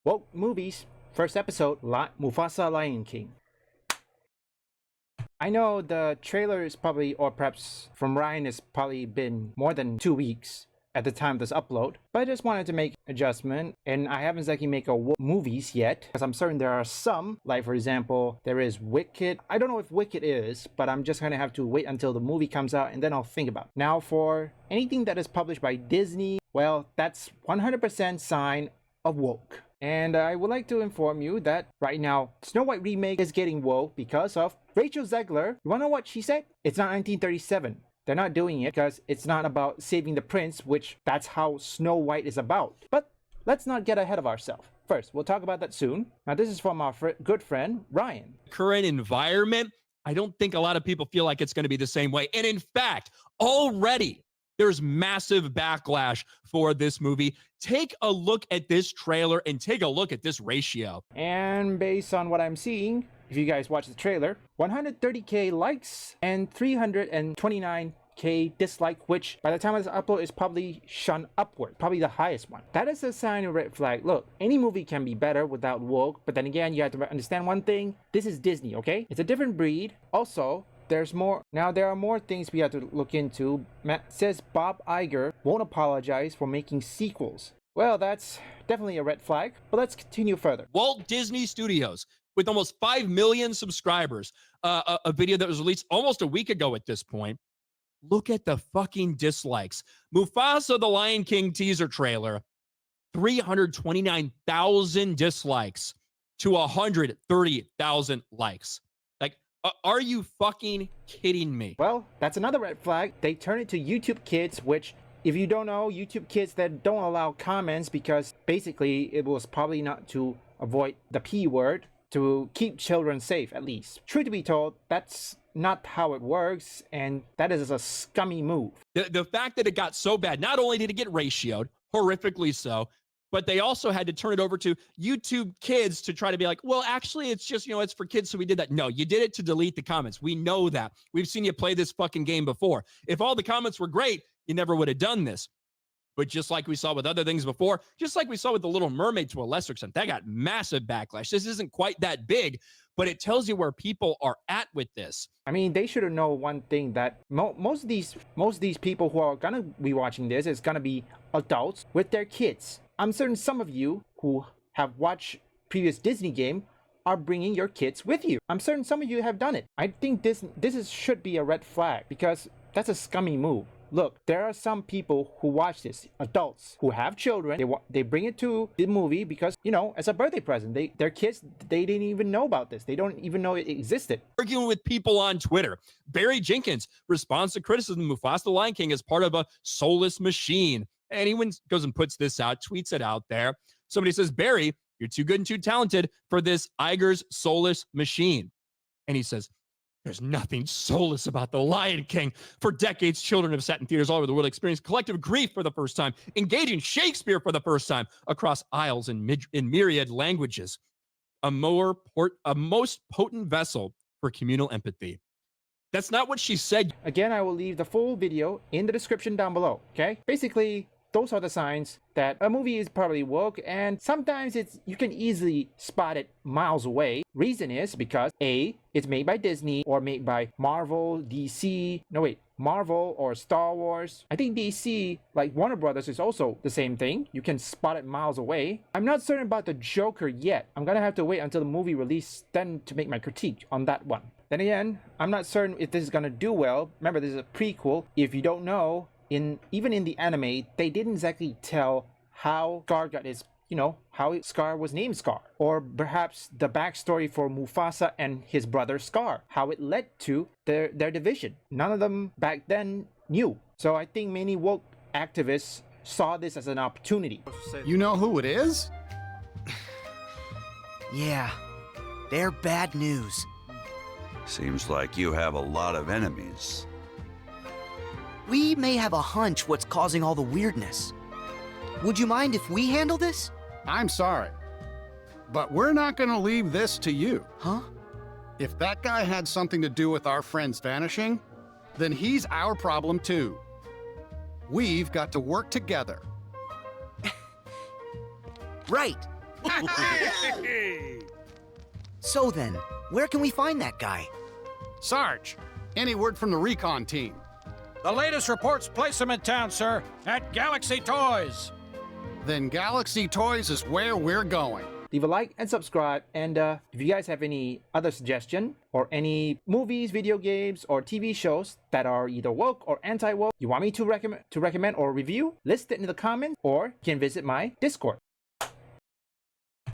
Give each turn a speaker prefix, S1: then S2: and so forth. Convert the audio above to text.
S1: Woke Movies, first episode, Mufasa Lion King. I know the trailer is probably, or perhaps from Ryan, it's probably been more than 2 weeks at the time of this upload, but I just wanted to make adjustment, and I haven't exactly made movies yet, because I'm certain there are some, like for example, there is Wicked. I don't know if Wicked is, but I'm just gonna have to wait until the movie comes out and then I'll think about it. Now for anything that is published by Disney, well, that's 100% sign of woke. And I would like to inform you that right now, Snow White Remake is getting woke because of Rachel Zegler. You wanna know what she said? It's not 1937. They're not doing it because it's not about saving the prince, which that's how Snow White is about. But let's not get ahead of ourselves. First, we'll talk about that soon. Now, this is from our good friend, Ryan.
S2: Current environment, I don't think a lot of people feel like it's going to be the same way. And in fact, already there's massive backlash for this movie. Take a look at this trailer and take a look at this ratio.
S1: And based on what I'm seeing, if you guys watch the trailer, 130k likes and 329k dislike, which by the time of this upload is probably shun upward, probably the highest one. That is a sign of red flag. Look, any movie can be better without woke, but then again, you have to understand one thing. This is Disney, okay? It's a different breed. Also, there's more. Now, there are more things we have to look into. Matt says Bob Iger won't apologize for making sequels. Well, that's definitely a red flag, but let's continue further.
S2: Walt Disney Studios, with almost 5 million subscribers, a video that was released almost a week ago at this point. Look at the fucking dislikes. Mufasa the Lion King teaser trailer, 329,000 dislikes to 130,000 likes. Like, are you fucking kidding me?
S1: Well, that's another red flag. They turn it to YouTube Kids, which, if you don't know, YouTube Kids that don't allow comments because basically it was probably not to avoid the P word, to keep children safe at least. Truth to be told, that's not how it works, and that is a scummy move.
S2: The fact that it got so bad, not only did it get ratioed, horrifically so, but they also had to turn it over to YouTube Kids to try to be like, well, actually, it's just, it's for kids, so we did that. No, you did it to delete the comments. We know that. We've seen you play this fucking game before. If all the comments were great, you never would have done this. But just like we saw with other things before, just like we saw with The Little Mermaid to a lesser extent, that got massive backlash. This isn't quite that big, but it tells you where people are at with this.
S1: I mean, they should have known one thing, that most of these people who are gonna be watching this is gonna be adults with their kids. I'm certain some of you who have watched previous Disney game are bringing your kids with you. I'm certain some of you have done it. I think this should be a red flag because that's a scummy move. Look, there are some people who watch this, adults who have children. They bring it to the movie because, as a birthday present. Their kids, they didn't even know about this. They don't even know it existed.
S2: Arguing with people on Twitter. Barry Jenkins responds to criticism Mufasa the Lion King as part of a soulless machine. Anyone goes and puts this out, tweets it out there. Somebody says, Barry, you're too good and too talented for this Iger's soulless machine. And he says, there's nothing soulless about The Lion King. For decades, children have sat in theaters all over the world, experienced collective grief for the first time, engaging Shakespeare for the first time across aisles in myriad languages. A most potent vessel for communal empathy. That's not what she said.
S1: Again, I will leave the full video in the description down below, okay? Basically, those are the signs that a movie is probably woke, and sometimes you can easily spot it miles away. Reason is because A, it's made by Disney or made by Marvel, Marvel or Star Wars. I think DC, like Warner Brothers, is also the same thing. You can spot it miles away. I'm not certain about the Joker yet. I'm gonna have to wait until the movie release then to make my critique on that one. Then again, I'm not certain if this is gonna do well. Remember, this is a prequel. If you don't know, even in the anime, they didn't exactly tell how Scar got his, how Scar was named Scar. Or perhaps the backstory for Mufasa and his brother Scar, how it led to their division. None of them back then knew. So I think many woke activists saw this as an opportunity.
S3: You know who it is?
S4: Yeah, they're bad news.
S5: Seems like you have a lot of enemies.
S4: We may have a hunch what's causing all the weirdness. Would you mind if we handle this?
S3: I'm sorry, but we're not gonna leave this to you.
S4: Huh?
S3: If that guy had something to do with our friends vanishing, then he's our problem too. We've got to work together.
S4: Right. So then, where can we find that guy?
S3: Sarge, any word from the recon team?
S6: The latest reports place him in town, sir, at Galaxy Toys.
S3: Then Galaxy Toys is where we're going.
S1: Leave a like and subscribe, and if you guys have any other suggestion or any movies, video games, or TV shows that are either woke or anti-woke you want me to recommend or review, list it in the comments, or you can visit my Discord.